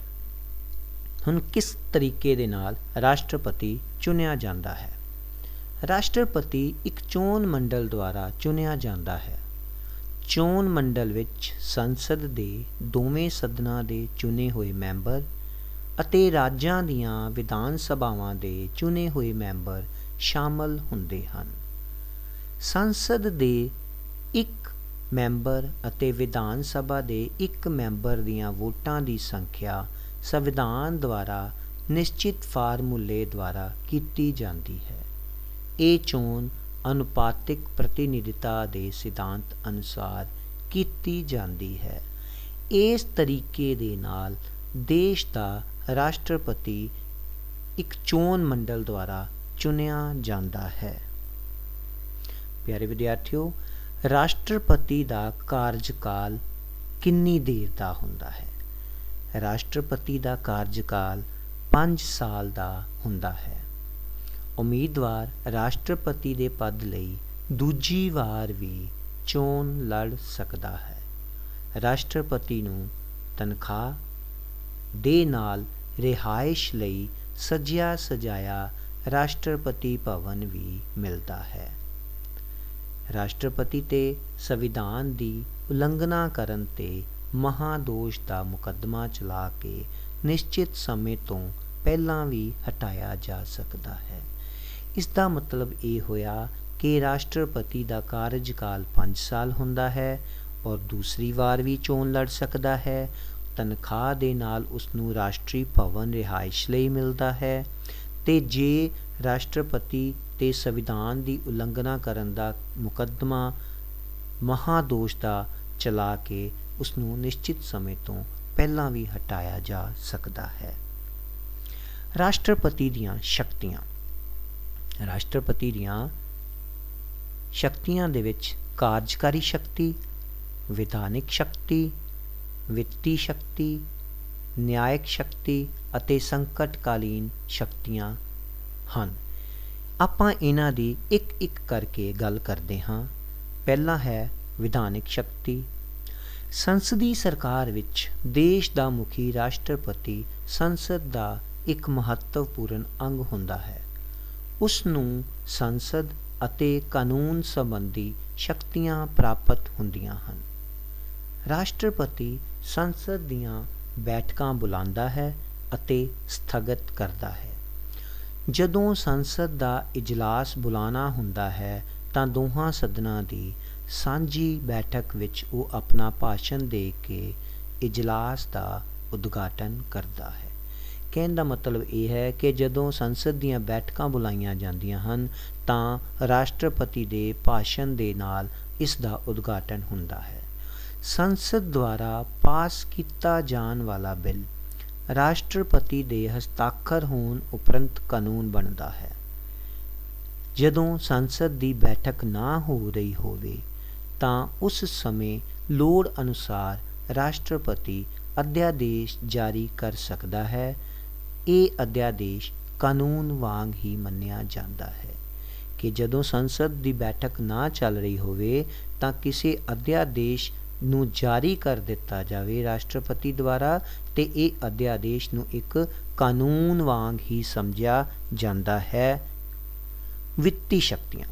ਹੁਣ ਕਿਸ ਤਰੀਕੇ ਦੇ ਨਾਲ ਰਾਸ਼ਟਰਪਤੀ ਚੁਣਿਆ ਜਾਂਦਾ ਹੈ? ਰਾਸ਼ਟਰਪਤੀ ਇੱਕ ਚੋਣ ਮੰਡਲ ਦੁਆਰਾ ਚੁਣਿਆ ਜਾਂਦਾ ਹੈ। ਚੋਣ ਮੰਡਲ ਵਿੱਚ ਸੰਸਦ ਦੇ ਦੋਵੇਂ ਸਦਨਾਂ ਦੇ ਚੁਣੇ ਹੋਏ ਮੈਂਬਰ ਅਤੇ ਰਾਜਾਂ ਦੀਆਂ ਵਿਧਾਨ ਸਭਾਵਾਂ ਦੇ ਚੁਣੇ ਹੋਏ ਮੈਂਬਰ ਸ਼ਾਮਲ ਹੁੰਦੇ ਹਨ। ਸੰਸਦ ਦੇ ਇੱਕ ਮੈਂਬਰ ਅਤੇ ਵਿਧਾਨ ਸਭਾ ਦੇ ਇੱਕ ਮੈਂਬਰ ਦੀਆਂ ਵੋਟਾਂ ਦੀ ਸੰਖਿਆ ਸੰਵਿਧਾਨ ਦੁਆਰਾ ਨਿਸ਼ਚਿਤ ਫਾਰਮੂਲੇ ਦੁਆਰਾ ਕੀਤੀ ਜਾਂਦੀ ਹੈ। ਇਹ ਚੋਣ ਅਨੁਪਾਤਿਕ ਪ੍ਰਤੀਨਿਧਤਾ ਦੇ ਸਿਧਾਂਤ ਅਨੁਸਾਰ ਕੀਤੀ ਜਾਂਦੀ ਹੈ। ਇਸ ਤਰੀਕੇ ਦੇ ਨਾਲ ਦੇਸ਼ ਦਾ ਰਾਸ਼ਟਰਪਤੀ ਇੱਕ ਚੋਣ ਮੰਡਲ ਦੁਆਰਾ ਚੁਣਿਆ ਜਾਂਦਾ ਹੈ। ਪਿਆਰੇ ਵਿਦਿਆਰਥੀਓ, ਰਾਸ਼ਟਰਪਤੀ ਦਾ ਕਾਰਜਕਾਲ ਕਿੰਨੀ ਦੇਰ ਦਾ ਹੁੰਦਾ ਹੈ? ਰਾਸ਼ਟਰਪਤੀ ਦਾ ਕਾਰਜਕਾਲ 5 ਸਾਲ ਦਾ ਹੁੰਦਾ ਹੈ। ਉਮੀਦਵਾਰ ਰਾਸ਼ਟਰਪਤੀ ਦੇ ਪਦ ਲਈ ਦੂਜੀ ਵਾਰ ਵੀ ਚੋਣ ਲੜ ਸਕਦਾ ਹੈ। ਰਾਸ਼ਟਰਪਤੀ ਨੂੰ ਤਨਖਾਹ ਦੇ ਨਾਲ ਰਿਹਾਇਸ਼ ਲਈ ਸਜਿਆ ਸਜਾਇਆ ਰਾਸ਼ਟਰਪਤੀ ਭਵਨ ਵੀ ਮਿਲਦਾ ਹੈ। ਰਾਸ਼ਟਰਪਤੀ 'ਤੇ ਸੰਵਿਧਾਨ ਦੀ ਉਲੰਘਣਾ ਕਰਨ 'ਤੇ ਮਹਾਦੋਸ਼ ਦਾ ਮੁਕੱਦਮਾ ਚਲਾ ਕੇ ਨਿਸ਼ਚਿਤ ਸਮੇਂ ਤੋਂ ਪਹਿਲਾਂ ਵੀ ਹਟਾਇਆ ਜਾ ਸਕਦਾ ਹੈ। ਇਸ ਦਾ ਮਤਲਬ ਇਹ ਹੋਇਆ ਕਿ ਰਾਸ਼ਟਰਪਤੀ ਦਾ ਕਾਰਜਕਾਲ 5 ਸਾਲ ਹੁੰਦਾ ਹੈ ਔਰ ਦੂਸਰੀ ਵਾਰ ਵੀ ਚੋਣ ਲੜ ਸਕਦਾ ਹੈ। ਤਨਖਾਹ ਦੇ ਨਾਲ ਉਸਨੂੰ ਰਾਸ਼ਟਰੀ ਭਵਨ ਰਿਹਾਇਸ਼ ਲਈ ਮਿਲਦਾ ਹੈ ਅਤੇ ਜੇ ਰਾਸ਼ਟਰਪਤੀ 'ਤੇ ਸੰਵਿਧਾਨ ਦੀ ਉਲੰਘਣਾ ਕਰਨ ਦਾ ਮੁਕੱਦਮਾ ਮਹਾਦੋਸ਼ ਦਾ ਚਲਾ ਕੇ ਉਸਨੂੰ ਨਿਸ਼ਚਿਤ ਸਮੇਂ ਤੋਂ ਪਹਿਲਾਂ ਵੀ ਹਟਾਇਆ ਜਾ ਸਕਦਾ ਹੈ। ਰਾਸ਼ਟਰਪਤੀ ਦੀਆਂ ਸ਼ਕਤੀਆਂ। ਰਾਸ਼ਟਰਪਤੀ ਦੀਆਂ ਸ਼ਕਤੀਆਂ ਦੇ ਵਿੱਚ ਕਾਰਜਕਾਰੀ ਸ਼ਕਤੀ, ਵਿਧਾਨਿਕ ਸ਼ਕਤੀ, ਵਿੱਤੀ ਸ਼ਕਤੀ, ਨਿਆਇਕ ਸ਼ਕਤੀ ਅਤੇ ਸੰਕਟਕਾਲੀਨ ਸ਼ਕਤੀਆਂ ਹਨ। ਆਪਾਂ ਇਹਨਾਂ ਦੀ ਇੱਕ ਇੱਕ ਕਰਕੇ ਗੱਲ ਕਰਦੇ ਹਾਂ। ਪਹਿਲਾ ਹੈ ਵਿਧਾਨਿਕ ਸ਼ਕਤੀ। ਸੰਸਦੀ ਸਰਕਾਰ ਵਿੱਚ ਦੇਸ਼ ਦਾ ਮੁਖੀ ਰਾਸ਼ਟਰਪਤੀ ਸੰਸਦ ਦਾ ਇੱਕ ਮਹੱਤਵਪੂਰਨ ਅੰਗ ਹੁੰਦਾ ਹੈ। ਉਸ ਨੂੰ ਸੰਸਦ ਅਤੇ ਕਾਨੂੰਨ ਸੰਬੰਧੀ ਸ਼ਕਤੀਆਂ ਪ੍ਰਾਪਤ ਹੁੰਦੀਆਂ ਹਨ। ਰਾਸ਼ਟਰਪਤੀ ਸੰਸਦ ਦੀਆਂ ਬੈਠਕਾਂ ਬੁਲਾਉਂਦਾ ਹੈ ਅਤੇ ਸਥਗਿਤ ਕਰਦਾ ਹੈ। ਜਦੋਂ ਸੰਸਦ ਦਾ ਇਜਲਾਸ ਬੁਲਾਉਣਾ ਹੁੰਦਾ ਹੈ ਤਾਂ ਦੋਹਾਂ ਸਦਨਾਂ ਦੀ ਸਾਂਝੀ ਬੈਠਕ ਵਿੱਚ ਉਹ ਆਪਣਾ ਭਾਸ਼ਣ ਦੇ ਕੇ ਇਜਲਾਸ ਦਾ ਉਦਘਾਟਨ ਕਰਦਾ ਹੈ। ਕਹਿਣ ਦਾ ਮਤਲਬ ਇਹ ਹੈ ਕਿ ਜਦੋਂ ਸੰਸਦ ਦੀਆਂ ਬੈਠਕਾਂ ਬੁਲਾਈਆਂ ਜਾਂਦੀਆਂ ਹਨ ਤਾਂ ਰਾਸ਼ਟਰਪਤੀ ਦੇ ਭਾਸ਼ਣ ਦੇ ਨਾਲ ਇਸ ਦਾ ਉਦਘਾਟਨ ਹੁੰਦਾ ਹੈ। ਸੰਸਦ ਦੁਆਰਾ ਪਾਸ ਕੀਤਾ ਜਾਣ ਵਾਲਾ ਬਿੱਲ ਰਾਸ਼ਟਰਪਤੀ ਦੇ ਹਸਤਾਖਰ ਹੋਣ ਉਪਰੰਤ ਕਾਨੂੰਨ ਬਣਦਾ ਹੈ। ਜਦੋਂ ਸੰਸਦ ਦੀ ਬੈਠਕ ਨਾ ਹੋ ਰਹੀ ਹੋਵੇ ਤਾਂ ਉਸ ਸਮੇਂ ਲੋੜ ਅਨੁਸਾਰ ਰਾਸ਼ਟਰਪਤੀ ਅਧਿਆਦੇਸ਼ ਜਾਰੀ ਕਰ ਸਕਦਾ ਹੈ। ਇਹ ਅਧਿਆਦੇਸ਼ ਕਾਨੂੰਨ ਵਾਂਗ ਹੀ ਮੰਨਿਆ ਜਾਂਦਾ ਹੈ ਕਿ ਜਦੋਂ ਸੰਸਦ ਦੀ ਬੈਠਕ ਨਾ ਚੱਲ ਰਹੀ ਹੋਵੇ ਤਾਂ ਕਿਸੇ ਅਧਿਆਦੇਸ਼ ਨੂੰ ਜਾਰੀ ਕਰ ਦਿੱਤਾ ਜਾਵੇ ਰਾਸ਼ਟਰਪਤੀ ਦੁਆਰਾ ਅਤੇ ਇਹ ਅਧਿਆਦੇਸ਼ ਨੂੰ ਇੱਕ ਕਾਨੂੰਨ ਵਾਂਗ ਹੀ ਸਮਝਿਆ ਜਾਂਦਾ ਹੈ। ਵਿੱਤੀ ਸ਼ਕਤੀਆਂ।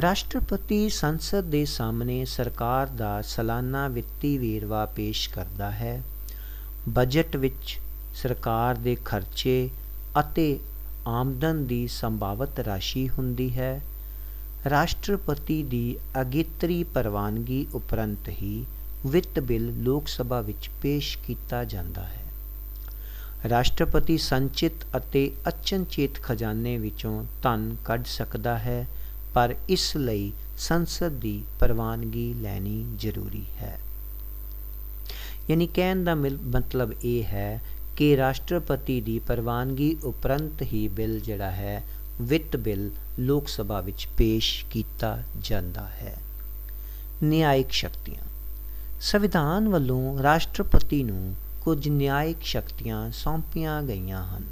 ਰਾਸ਼ਟਰਪਤੀ ਸੰਸਦ ਦੇ ਸਾਹਮਣੇ ਸਰਕਾਰ ਦਾ ਸਾਲਾਨਾ ਵਿੱਤੀ ਵੇਰਵਾ ਪੇਸ਼ ਕਰਦਾ ਹੈ। ਬਜਟ ਵਿੱਚ ਸਰਕਾਰ ਦੇ ਖਰਚੇ ਅਤੇ ਆਮਦਨ ਦੀ ਸੰਭਾਵਿਤ ਰਾਸ਼ੀ ਹੁੰਦੀ ਹੈ। ਰਾਸ਼ਟਰਪਤੀ ਦੀ ਅਗੇਤਰੀ ਪ੍ਰਵਾਨਗੀ ਉਪਰੰਤ ਹੀ ਵਿੱਤ ਬਿੱਲ ਲੋਕ ਸਭਾ ਵਿੱਚ ਪੇਸ਼ ਕੀਤਾ ਜਾਂਦਾ ਹੈ। ਰਾਸ਼ਟਰਪਤੀ ਸੰਚਿਤ ਅਤੇ ਅਚਨਚੇਤ ਖਜ਼ਾਨੇ ਵਿੱਚੋਂ ਧਨ ਕੱਢ ਸਕਦਾ ਹੈ, ਪਰ ਇਸ ਲਈ ਸੰਸਦ ਦੀ ਪ੍ਰਵਾਨਗੀ ਲੈਣੀ ਜ਼ਰੂਰੀ ਹੈ। ਯਾਨੀ ਕਹਿਣ ਦਾ ਮਤਲਬ ਇਹ ਹੈ ਕਿ ਰਾਸ਼ਟਰਪਤੀ ਦੀ ਪ੍ਰਵਾਨਗੀ ਉਪਰੰਤ ਹੀ ਬਿੱਲ ਜਿਹੜਾ ਹੈ ਵਿੱਤ ਬਿੱਲ ਲੋਕ ਸਭਾ ਵਿੱਚ ਪੇਸ਼ ਕੀਤਾ ਜਾਂਦਾ ਹੈ। ਨਿਆਇਕ ਸ਼ਕਤੀਆਂ। ਸੰਵਿਧਾਨ ਵੱਲੋਂ ਰਾਸ਼ਟਰਪਤੀ ਨੂੰ ਕੁਝ ਨਿਆਇਕ ਸ਼ਕਤੀਆਂ ਸੌਂਪੀਆਂ ਗਈਆਂ ਹਨ।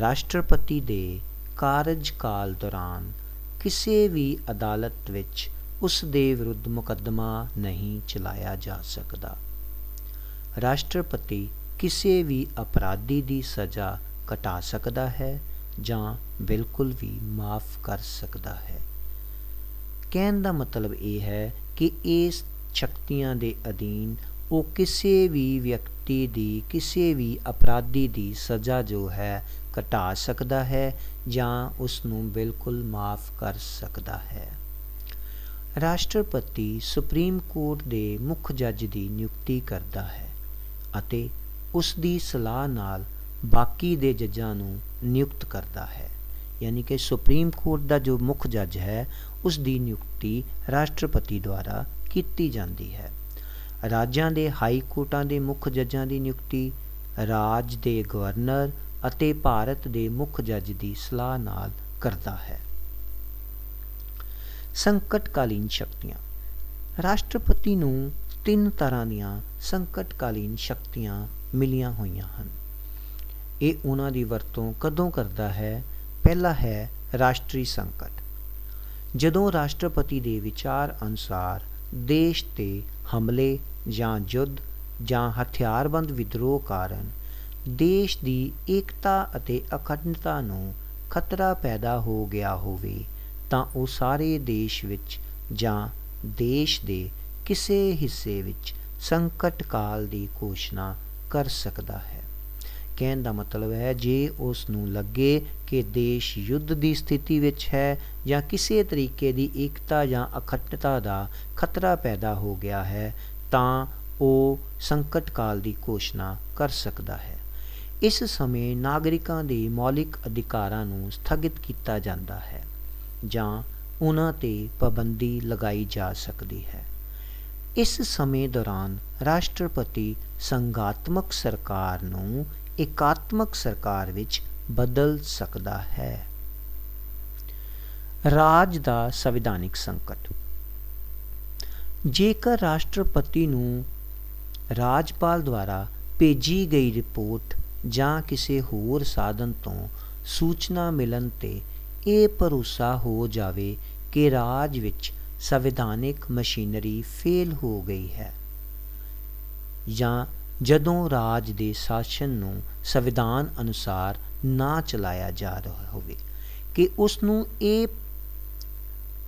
ਰਾਸ਼ਟਰਪਤੀ ਦੇ ਕਾਰਜਕਾਲ ਦੌਰਾਨ ਕਿਸੇ ਵੀ ਅਦਾਲਤ ਵਿੱਚ ਉਸ ਦੇ ਵਿਰੁੱਧ ਮੁਕੱਦਮਾ ਨਹੀਂ ਚਲਾਇਆ ਜਾ ਸਕਦਾ। ਰਾਸ਼ਟਰਪਤੀ ਕਿਸੇ ਵੀ ਅਪਰਾਧੀ ਦੀ ਸਜ਼ਾ ਘਟਾ ਸਕਦਾ ਹੈ ਜਾਂ ਬਿਲਕੁਲ ਵੀ ਮਾਫ਼ ਕਰ ਸਕਦਾ ਹੈ। ਕਹਿਣ ਦਾ ਮਤਲਬ ਇਹ ਹੈ ਕਿ ਇਸ ਸ਼ਕਤੀਆਂ ਦੇ ਅਧੀਨ ਉਹ ਕਿਸੇ ਵੀ ਵਿਅਕਤੀ ਦੀ ਕਿਸੇ ਵੀ ਅਪਰਾਧੀ ਦੀ ਸਜ਼ਾ ਜੋ ਹੈ ਘਟਾ ਸਕਦਾ ਹੈ ਜਾਂ ਉਸ ਨੂੰ ਬਿਲਕੁਲ ਮਾਫ਼ ਕਰ ਸਕਦਾ ਹੈ। ਰਾਸ਼ਟਰਪਤੀ ਸੁਪਰੀਮ ਕੋਰਟ ਦੇ ਮੁੱਖ ਜੱਜ ਦੀ ਨਿਯੁਕਤੀ ਕਰਦਾ ਹੈ ਅਤੇ ਉਸ ਦੀ ਸਲਾਹ ਨਾਲ ਬਾਕੀ ਦੇ ਜੱਜਾਂ ਨੂੰ ਨਿਯੁਕਤ ਕਰਦਾ ਹੈ। ਯਾਨੀ ਕਿ ਸੁਪਰੀਮ ਕੋਰਟ ਦਾ ਜੋ ਮੁੱਖ ਜੱਜ ਹੈ ਉਸ ਦੀ ਨਿਯੁਕਤੀ ਰਾਸ਼ਟਰਪਤੀ ਦੁਆਰਾ ਕੀਤੀ ਜਾਂਦੀ ਹੈ। ਰਾਜਾਂ ਦੇ ਹਾਈ ਕੋਰਟਾਂ ਦੇ ਮੁੱਖ ਜੱਜਾਂ ਦੀ ਨਿਯੁਕਤੀ ਰਾਜ ਦੇ ਗਵਰਨਰ ਅਤੇ ਭਾਰਤ ਦੇ ਮੁੱਖ ਜੱਜ ਦੀ ਸਲਾਹ ਨਾਲ ਕਰਦਾ ਹੈ। ਸੰਕਟਕਾਲੀਨ ਸ਼ਕਤੀਆਂ। ਰਾਸ਼ਟਰਪਤੀ ਨੂੰ 3 ਤਰ੍ਹਾਂ ਦੀਆਂ ਸੰਕਟਕਾਲੀਨ ਸ਼ਕਤੀਆਂ ਮਿਲੀਆਂ ਹੋਈਆਂ ਹਨ। ਇਹ ਉਹਨਾਂ ਦੀ ਵਰਤੋਂ ਕਦੋਂ ਕਰਦਾ ਹੈ? ਪਹਿਲਾ ਹੈ ਰਾਸ਼ਟਰੀ ਸੰਕਟ। ਜਦੋਂ ਰਾਸ਼ਟਰਪਤੀ ਦੇ ਵਿਚਾਰ ਅਨੁਸਾਰ ਦੇਸ਼ 'ਤੇ ਹਮਲੇ ਜਾਂ ਯੁੱਧ ਜਾਂ ਹਥਿਆਰਬੰਦ ਵਿਦਰੋਹ ਕਾਰਨ ਦੇਸ਼ ਦੀ ਏਕਤਾ ਅਤੇ ਅਖੰਡਤਾ ਨੂੰ ਖਤਰਾ ਪੈਦਾ ਹੋ ਗਿਆ ਹੋਵੇ ਤਾਂ ਉਹ ਸਾਰੇ ਦੇਸ਼ ਵਿੱਚ ਜਾਂ ਦੇਸ਼ ਦੇ ਕਿਸੇ ਹਿੱਸੇ ਵਿੱਚ ਸੰਕਟ ਕਾਲ ਦੀ ਘੋਸ਼ਣਾ ਕਰ ਸਕਦਾ ਹੈ। ਕਹਿਣ ਦਾ ਮਤਲਬ ਹੈ ਜੇ ਉਸ ਨੂੰ ਲੱਗੇ ਕਿ ਦੇਸ਼ ਯੁੱਧ ਦੀ ਸਥਿਤੀ ਵਿੱਚ ਹੈ ਜਾਂ ਕਿਸੇ ਤਰੀਕੇ ਦੀ ਏਕਤਾ ਜਾਂ ਅਖੰਡਤਾ ਦਾ ਖਤਰਾ ਪੈਦਾ ਹੋ ਗਿਆ ਹੈ ਤਾਂ ਉਹ ਸੰਕਟ ਕਾਲ ਦੀ ਘੋਸ਼ਣਾ ਕਰ ਸਕਦਾ ਹੈ। ਇਸ ਸਮੇਂ ਨਾਗਰਿਕਾਂ ਦੇ ਮੌਲਿਕ ਅਧਿਕਾਰਾਂ ਨੂੰ ਸਥਗਿਤ ਕੀਤਾ ਜਾਂਦਾ ਹੈ ਜਾਂ ਉਹਨਾਂ 'ਤੇ ਪਾਬੰਦੀ ਲਗਾਈ ਜਾ ਸਕਦੀ ਹੈ। ਇਸ ਸਮੇਂ ਦੌਰਾਨ ਰਾਸ਼ਟਰਪਤੀ ਸੰਘਾਤਮਕ ਸਰਕਾਰ ਨੂੰ ਏਕਾਤਮਕ ਸਰਕਾਰ ਵਿੱਚ ਬਦਲ ਸਕਦਾ ਹੈ। ਰਾਜ ਦਾ ਸੰਵਿਧਾਨਿਕ ਸੰਕਟ। ਜੇਕਰ ਰਾਸ਼ਟਰਪਤੀ ਨੂੰ ਰਾਜਪਾਲ ਦੁਆਰਾ ਭੇਜੀ ਗਈ ਰਿਪੋਰਟ ਜਾਂ ਕਿਸੇ ਹੋਰ ਸਾਧਨ ਤੋਂ ਸੂਚਨਾ ਮਿਲਣ 'ਤੇ ਇਹ ਭਰੋਸਾ ਹੋ ਜਾਵੇ ਕਿ ਰਾਜ ਵਿੱਚ ਸੰਵਿਧਾਨਿਕ ਮਸ਼ੀਨਰੀ ਫੇਲ ਹੋ ਗਈ ਹੈ, ਜਾਂ ਜਦੋਂ ਰਾਜ ਦੇ ਸ਼ਾਸਨ ਨੂੰ ਸੰਵਿਧਾਨ ਅਨੁਸਾਰ ਨਾ ਚਲਾਇਆ ਜਾ ਰਿਹਾ ਹੋਵੇ, ਕਿ ਉਸ ਨੂੰ ਇਹ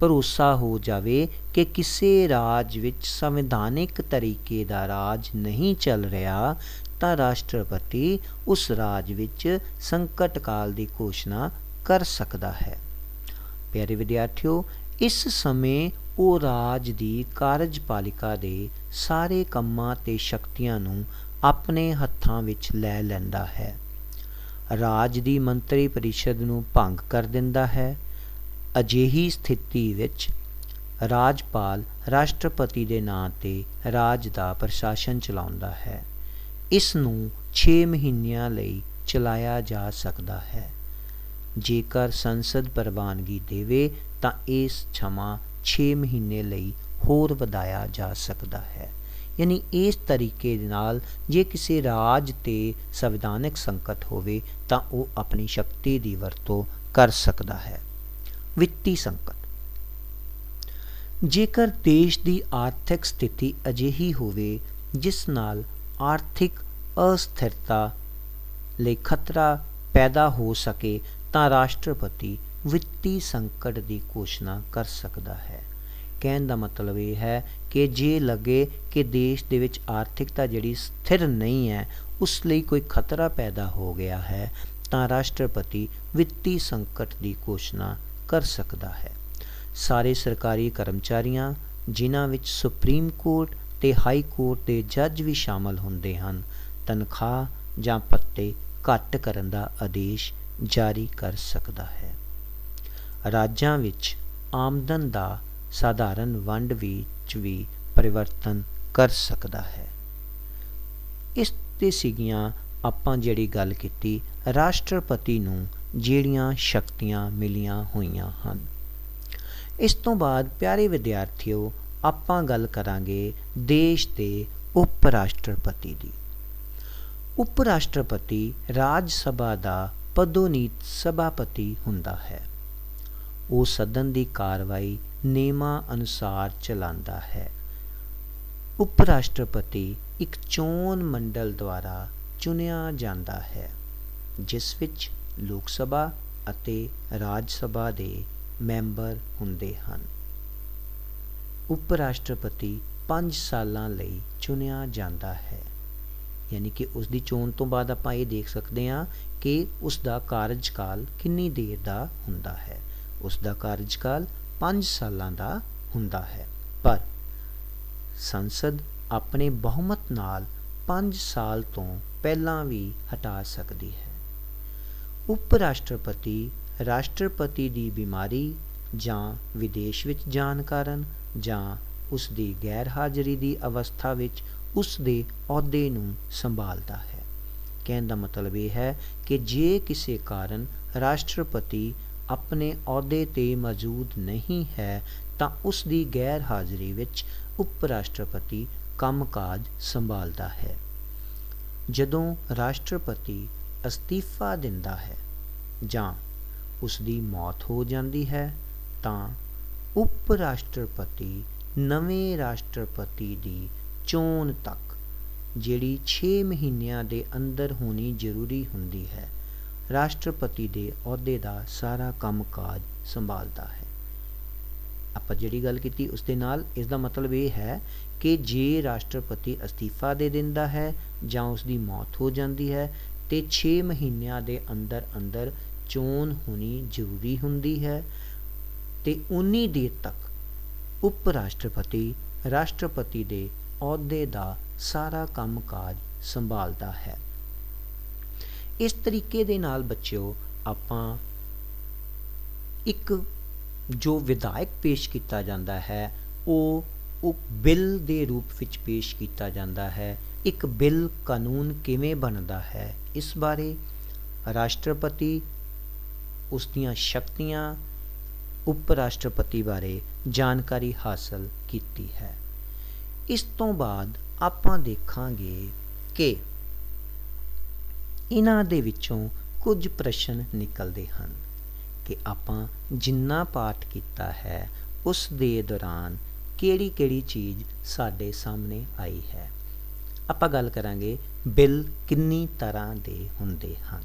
ਭਰੋਸਾ ਹੋ ਜਾਵੇ ਕਿ ਕਿਸੇ ਰਾਜ ਵਿੱਚ ਸੰਵਿਧਾਨਿਕ ਤਰੀਕੇ ਦਾ ਰਾਜ ਨਹੀਂ ਚੱਲ ਰਿਹਾ, ਤਾਂ ਰਾਸ਼ਟਰਪਤੀ ਉਸ ਰਾਜ ਵਿੱਚ ਸੰਕਟ ਕਾਲ ਦੀ ਘੋਸ਼ਣਾ ਕਰ ਸਕਦਾ ਹੈ। ਪਿਆਰੇ ਵਿਦਿਆਰਥੀਓ, ਇਸ ਸਮੇਂ ਉਹ ਰਾਜ ਦੀ ਕਾਰਜਪਾਲਿਕਾ ਦੇ ਸਾਰੇ ਕੰਮਾਂ ਤੇ ਸ਼ਕਤੀਆਂ ਨੂੰ ਆਪਣੇ ਹੱਥਾਂ ਵਿੱਚ ਲੈ ਲੈਂਦਾ ਹੈ, ਰਾਜ ਦੀ ਮੰਤਰੀ ਪਰਿਸ਼ਦ ਨੂੰ ਭੰਗ ਕਰ ਦਿੰਦਾ ਹੈ। ਅਜਿਹੀ ਸਥਿਤੀ ਵਿੱਚ ਰਾਜਪਾਲ ਰਾਸ਼ਟਰਪਤੀ ਦੇ ਨਾਂ 'ਤੇ ਰਾਜ ਦਾ ਪ੍ਰਸ਼ਾਸਨ ਚਲਾਉਂਦਾ ਹੈ। ਇਸ ਨੂੰ 6 ਮਹੀਨਿਆਂ ਲਈ ਚਲਾਇਆ ਜਾ ਸਕਦਾ ਹੈ। ਜੇਕਰ ਸੰਸਦ ਪ੍ਰਵਾਨਗੀ ਦੇਵੇ ਤਾਂ ਇਸ ਸਮਾਂ 6 ਮਹੀਨੇ ਲਈ ਹੋਰ ਵਧਾਇਆ ਜਾ ਸਕਦਾ ਹੈ। ਯਾਨੀ ਇਸ ਤਰੀਕੇ ਦੇ ਨਾਲ ਜੇ ਕਿਸੇ ਰਾਜ 'ਤੇ ਸੰਵਿਧਾਨਕ ਸੰਕਟ ਹੋਵੇ ਤਾਂ ਉਹ ਆਪਣੀ ਸ਼ਕਤੀ ਦੀ ਵਰਤੋਂ ਕਰ ਸਕਦਾ ਹੈ। ਵਿੱਤੀ ਸੰਕਟ, ਜੇਕਰ ਦੇਸ਼ ਦੀ ਆਰਥਿਕ ਸਥਿਤੀ ਅਜਿਹੀ ਹੋਵੇ ਜਿਸ ਨਾਲ ਆਰਥਿਕ ਅਸਥਿਰਤਾ ਲਈ ਖਤਰਾ ਪੈਦਾ ਹੋ ਸਕੇ, ਤਾਂ ਰਾਸ਼ਟਰਪਤੀ ਵਿੱਤੀ ਸੰਕਟ ਦੀ ਘੋਸ਼ਣਾ ਕਰ ਸਕਦਾ ਹੈ। ਕਹਿਣ ਦਾ ਮਤਲਬ ਇਹ ਹੈ ਕਿ ਜੇ ਲੱਗੇ ਕਿ ਦੇਸ਼ ਦੇ ਵਿੱਚ ਆਰਥਿਕਤਾ ਜਿਹੜੀ ਸਥਿਰ ਨਹੀਂ ਹੈ, ਉਸ ਲਈ ਕੋਈ ਖਤਰਾ ਪੈਦਾ ਹੋ ਗਿਆ ਹੈ, ਤਾਂ ਰਾਸ਼ਟਰਪਤੀ ਵਿੱਤੀ ਸੰਕਟ ਦੀ ਘੋਸ਼ਣਾ ਕਰ ਸਕਦਾ ਹੈ। ਸਾਰੇ ਸਰਕਾਰੀ ਕਰਮਚਾਰੀਆਂ, ਜਿਨ੍ਹਾਂ ਵਿੱਚ ਸੁਪਰੀਮ ਕੋਰਟ ਤੇ ਹਾਈ ਕੋਰਟ ਦੇ ਜੱਜ ਵੀ ਸ਼ਾਮਲ ਹੁੰਦੇ ਹਨ, ਤਨਖਾਹ ਜਾਂ ਭੱਤੇ ਘੱਟ ਕਰਨ ਦਾ ਆਦੇਸ਼ ਜਾਰੀ ਕਰ ਸਕਦਾ ਹੈ। ਰਾਜਾਂ ਵਿੱਚ ਆਮਦਨ ਦਾ ਸਾਧਾਰਨ ਵੰਡ ਵਿੱਚ ਵੀ ਪਰਿਵਰਤਨ ਕਰ ਸਕਦਾ ਹੈ। ਇਸ 'ਤੇ ਸੀਗੀਆਂ ਆਪਾਂ ਜਿਹੜੀ ਗੱਲ ਕੀਤੀ ਰਾਸ਼ਟਰਪਤੀ ਨੂੰ ਜਿਹੜੀਆਂ ਸ਼ਕਤੀਆਂ ਮਿਲੀਆਂ ਹੋਈਆਂ ਹਨ। ਇਸ ਤੋਂ ਬਾਅਦ ਪਿਆਰੇ ਵਿਦਿਆਰਥੀਓ, ਆਪਾਂ ਗੱਲ ਕਰਾਂਗੇ ਦੇਸ਼ ਦੇ ਉਪ ਰਾਸ਼ਟਰਪਤੀ ਦੀ। ਉਪ ਰਾਸ਼ਟਰਪਤੀ ਰਾਜ ਸਭਾ ਦਾ ਪਦੋਨੀਤ ਸਭਾਪਤੀ ਹੁੰਦਾ ਹੈ। ਉਹ ਸਦਨ ਦੀ ਕਾਰਵਾਈ ਨਿਯਮਾਂ ਅਨੁਸਾਰ ਚਲਾਉਂਦਾ ਹੈ। ਉਪ ਰਾਸ਼ਟਰਪਤੀ ਇੱਕ ਚੋਣ ਮੰਡਲ ਦੁਆਰਾ ਚੁਣਿਆ ਜਾਂਦਾ ਹੈ, ਜਿਸ ਵਿੱਚ ਲੋਕ ਸਭਾ ਅਤੇ ਰਾਜ ਸਭਾ ਦੇ ਮੈਂਬਰ ਹੁੰਦੇ ਹਨ। ਉਪ ਰਾਸ਼ਟਰਪਤੀ 5 ਸਾਲਾਂ ਲਈ ਚੁਣਿਆ ਜਾਂਦਾ ਹੈ, ਯਾਨੀ ਕਿ ਉਸ ਦੀ ਚੋਣ ਤੋਂ ਬਾਅਦ ਆਪਾਂ ਇਹ ਦੇਖ ਸਕਦੇ ਹਾਂ ਕਿ ਉਸ ਦਾ ਕਾਰਜਕਾਲ ਕਿੰਨੀ ਦੇਰ ਦਾ ਹੁੰਦਾ ਹੈ। ਉਸ ਦਾ ਕਾਰਜਕਾਲ 5 ਸਾਲਾਂ ਦਾ ਹੁੰਦਾ ਹੈ, ਪਰ ਸੰਸਦ ਆਪਣੇ ਬਹੁਮਤ ਨਾਲ 5 ਸਾਲ ਤੋਂ ਪਹਿਲਾਂ ਵੀ ਹਟਾ ਸਕਦੀ ਹੈ। ਉਪ ਰਾਸ਼ਟਰਪਤੀ ਰਾਸ਼ਟਰਪਤੀ ਦੀ ਬਿਮਾਰੀ ਜਾਂ ਵਿਦੇਸ਼ ਵਿੱਚ ਜਾਣ ਕਾਰਨ ਜਾਂ ਉਸ ਦੀ ਗੈਰ ਹਾਜ਼ਰੀ ਦੀ ਅਵਸਥਾ ਵਿੱਚ ਉਸ ਦੇ ਅਹੁਦੇ ਨੂੰ ਸੰਭਾਲਦਾ ਹੈ। ਕਹਿਣ ਦਾ ਮਤਲਬ ਇਹ ਹੈ ਕਿ ਜੇ ਕਿਸੇ ਕਾਰਨ ਰਾਸ਼ਟਰਪਤੀ ਆਪਣੇ ਅਹੁਦੇ 'ਤੇ ਮੌਜੂਦ ਨਹੀਂ ਹੈ, ਤਾਂ ਉਸ ਦੀ ਗੈਰ ਹਾਜ਼ਰੀ ਵਿੱਚ ਉਪ ਰਾਸ਼ਟਰਪਤੀ ਕੰਮਕਾਜ ਸੰਭਾਲਦਾ ਹੈ। ਜਦੋਂ ਰਾਸ਼ਟਰਪਤੀ ਅਸਤੀਫਾ ਦਿੰਦਾ ਹੈ ਜਾਂ ਉਸ ਦੀ ਮੌਤ ਹੋ ਜਾਂਦੀ ਹੈ, ਤਾਂ ਉਪ ਰਾਸ਼ਟਰਪਤੀ ਨਵੇਂ ਰਾਸ਼ਟਰਪਤੀ ਦੀ ਚੋਣ ਤੱਕ, ਜਿਹੜੀ 6 ਮਹੀਨਿਆਂ ਦੇ ਅੰਦਰ ਹੋਣੀ ਜ਼ਰੂਰੀ ਹੁੰਦੀ ਹੈ, ਰਾਸ਼ਟਰਪਤੀ ਦੇ ਅਹੁਦੇ ਦਾ ਸਾਰਾ ਕੰਮਕਾਜ ਸੰਭਾਲਦਾ ਹੈ। ਆਪਾਂ ਜਿਹੜੀ ਗੱਲ ਕੀਤੀ ਉਸ ਦੇ ਨਾਲ ਇਸ ਦਾ ਮਤਲਬ ਇਹ ਹੈ ਕਿ ਜੇ ਰਾਸ਼ਟਰਪਤੀ ਅਸਤੀਫਾ ਦੇ ਦਿੰਦਾ ਹੈ ਜਾਂ ਉਸ ਦੀ ਮੌਤ ਹੋ ਜਾਂਦੀ ਹੈ, ਤੇ 6 ਮਹੀਨਿਆਂ ਦੇ ਅੰਦਰ ਅੰਦਰ ਚੋਣ ਹੋਣੀ ਜ਼ਰੂਰੀ ਹੁੰਦੀ ਹੈ, ਤੇ ਉਨੀ ਦੇਰ ਤੱਕ ਉਪ ਰਾਸ਼ਟਰਪਤੀ ਰਾਸ਼ਟਰਪਤੀ ਦੇ ਅਹੁਦੇ ਦਾ ਸਾਰਾ ਕੰਮਕਾਜ ਸੰਭਾਲਦਾ ਹੈ। ਇਸ ਤਰੀਕੇ ਦੇ ਨਾਲ ਬੱਚਿਓ, ਆਪਾਂ ਇੱਕ ਜੋ ਵਿਧਾਇਕ ਪੇਸ਼ ਕੀਤਾ ਜਾਂਦਾ ਹੈ, ਉਹ ਬਿੱਲ ਦੇ ਰੂਪ ਵਿੱਚ ਪੇਸ਼ ਕੀਤਾ ਜਾਂਦਾ ਹੈ। ਇੱਕ ਬਿੱਲ ਕਾਨੂੰਨ ਕਿਵੇਂ ਬਣਦਾ ਹੈ, ਇਸ ਬਾਰੇ ਰਾਸ਼ਟਰਪਤੀ, ਉਸ ਦੀਆਂ ਸ਼ਕਤੀਆਂ, ਉਪ ਰਾਸ਼ਟਰਪਤੀ ਬਾਰੇ ਜਾਣਕਾਰੀ ਹਾਸਲ ਕੀਤੀ ਹੈ। ਇਸ ਤੋਂ ਬਾਅਦ ਆਪਾਂ ਦੇਖਾਂਗੇ ਕਿ ਇਹਨਾਂ ਦੇ ਵਿੱਚੋਂ ਕੁਝ ਪ੍ਰਸ਼ਨ ਨਿਕਲਦੇ ਹਨ ਕਿ ਆਪਾਂ ਜਿੰਨਾ ਪਾਠ ਕੀਤਾ ਹੈ ਉਸ ਦੇ ਦੌਰਾਨ ਕਿਹੜੀ ਚੀਜ਼ ਸਾਡੇ ਸਾਹਮਣੇ ਆਈ ਹੈ। ਆਪਾਂ ਗੱਲ ਕਰਾਂਗੇ ਬਿੱਲ ਕਿੰਨੀ ਤਰ੍ਹਾਂ ਦੇ ਹੁੰਦੇ ਹਨ।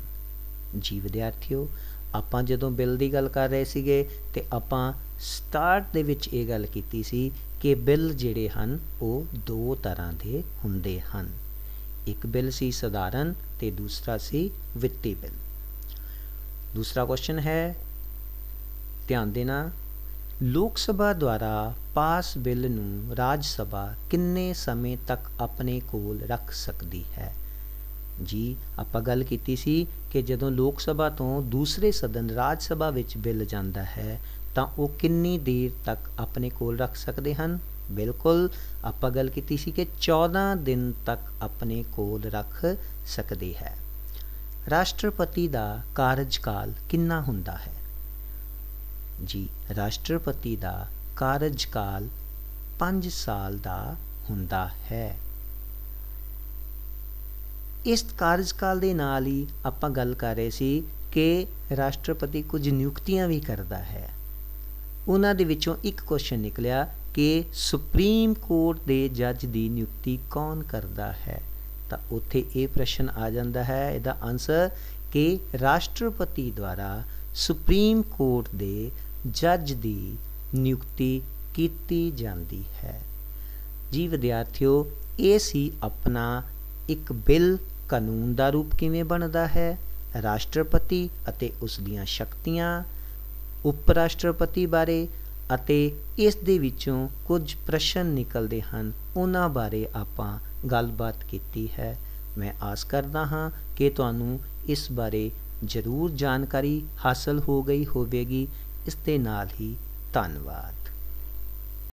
ਜੀ ਵਿਦਿਆਰਥੀਓ, ਆਪਾਂ ਜਦੋਂ ਬਿੱਲ ਦੀ ਗੱਲ ਕਰ ਰਹੇ ਸੀਗੇ ਤੇ ਆਪਾਂ ਸਟਾਰਟ ਦੇ ਵਿੱਚ ਇਹ ਗੱਲ ਕੀਤੀ ਸੀ ਕਿ ਬਿੱਲ ਜਿਹੜੇ ਹਨ ਉਹ ਦੋ ਤਰ੍ਹਾਂ ਦੇ ਹੁੰਦੇ ਹਨ। ਇੱਕ ਬਿੱਲ ਸੀ ਸਧਾਰਨ ਤੇ ਦੂਸਰਾ ਸੀ ਵਿੱਤੀ ਬਿੱਲ। ਦੂਸਰਾ ਕੁਐਸਚਨ ਹੈ, ਧਿਆਨ ਦੇਣਾ, ਲੋਕ ਸਭਾ ਦੁਆਰਾ ਪਾਸ ਬਿੱਲ ਨੂੰ ਰਾਜ ਸਭਾ ਕਿੰਨੇ ਸਮੇਂ ਤੱਕ ਆਪਣੇ ਕੋਲ ਰੱਖ ਸਕਦੀ ਹੈ। ਜੀ ਆਪਾਂ ਗੱਲ ਕੀਤੀ ਸੀ ਕਿ ਜਦੋਂ ਲੋਕ ਸਭਾ ਤੋਂ ਦੂਸਰੇ ਸਦਨ ਰਾਜ ਸਭਾ ਵਿੱਚ ਬਿੱਲ ਜਾਂਦਾ ਹੈ ਤਾਂ ਉਹ ਕਿੰਨੀ ਦੇਰ ਤੱਕ ਆਪਣੇ ਕੋਲ ਰੱਖ ਸਕਦੇ ਹਨ। ਬਿਲਕੁਲ, ਆਪਾਂ ਗੱਲ ਕੀਤੀ ਸੀ ਕਿ 14 ਦਿਨ ਤੱਕ ਆਪਣੇ ਕੋਲ ਰੱਖ ਸਕਦੇ ਹੈ। ਰਾਸ਼ਟਰਪਤੀ ਦਾ ਕਾਰਜਕਾਲ ਕਿੰਨਾ ਹੁੰਦਾ ਹੈ। ਜੀ ਰਾਸ਼ਟਰਪਤੀ ਦਾ ਕਾਰਜਕਾਲ 5 ਸਾਲ ਦਾ ਹੁੰਦਾ ਹੈ। ਇਸ ਕਾਰਜਕਾਲ ਦੇ ਨਾਲ ਹੀ ਆਪਾਂ ਗੱਲ ਕਰ ਰਹੇ ਸੀ ਕਿ ਰਾਸ਼ਟਰਪਤੀ ਕੁਝ ਨਿਯੁਕਤੀਆਂ ਵੀ ਕਰਦਾ ਹੈ। ਉਹਨਾਂ ਦੇ ਵਿੱਚੋਂ ਇੱਕ ਕੁਐਸਚਨ ਨਿਕਲਿਆ ਕਿ ਸੁਪਰੀਮ ਕੋਰਟ ਦੇ ਜੱਜ ਦੀ ਨਿਯੁਕਤੀ ਕੌਣ ਕਰਦਾ ਹੈ। ਤਾਂ ਉੱਥੇ ਇਹ ਪ੍ਰਸ਼ਨ ਆ ਜਾਂਦਾ ਹੈ, ਇਹਦਾ ਆਨਸਰ ਕਿ ਰਾਸ਼ਟਰਪਤੀ ਦੁਆਰਾ ਸੁਪਰੀਮ ਕੋਰਟ ਦੇ ਜੱਜ ਦੀ ਨਿਯੁਕਤੀ ਕੀਤੀ ਜਾਂਦੀ ਹੈ। ਜੀ ਵਿਦਿਆਰਥੀਓ, ਇਹ ਸੀ ਆਪਣਾ ਇੱਕ ਬਿੱਲ ਕਾਨੂੰਨ ਦਾ ਰੂਪ ਕਿਵੇਂ ਬਣਦਾ ਹੈ, ਰਾਸ਼ਟਰਪਤੀ ਅਤੇ ਉਸ ਦੀਆਂ ਸ਼ਕਤੀਆਂ, ਉਪ ਰਾਸ਼ਟਰਪਤੀ ਬਾਰੇ ਅਤੇ ਇਸ ਦੇ ਵਿੱਚੋਂ ਕੁਝ ਪ੍ਰਸ਼ਨ ਨਿਕਲਦੇ ਹਨ, ਉਹਨਾਂ ਬਾਰੇ ਆਪਾਂ ਗੱਲਬਾਤ ਕੀਤੀ ਹੈ। ਮੈਂ ਆਸ ਕਰਦਾ ਹਾਂ ਕਿ ਤੁਹਾਨੂੰ ਇਸ ਬਾਰੇ ਜ਼ਰੂਰ ਜਾਣਕਾਰੀ ਹਾਸਲ ਹੋ ਗਈ ਹੋਵੇਗੀ। ਇਸ ਦੇ ਨਾਲ ਹੀ ਧੰਨਵਾਦ।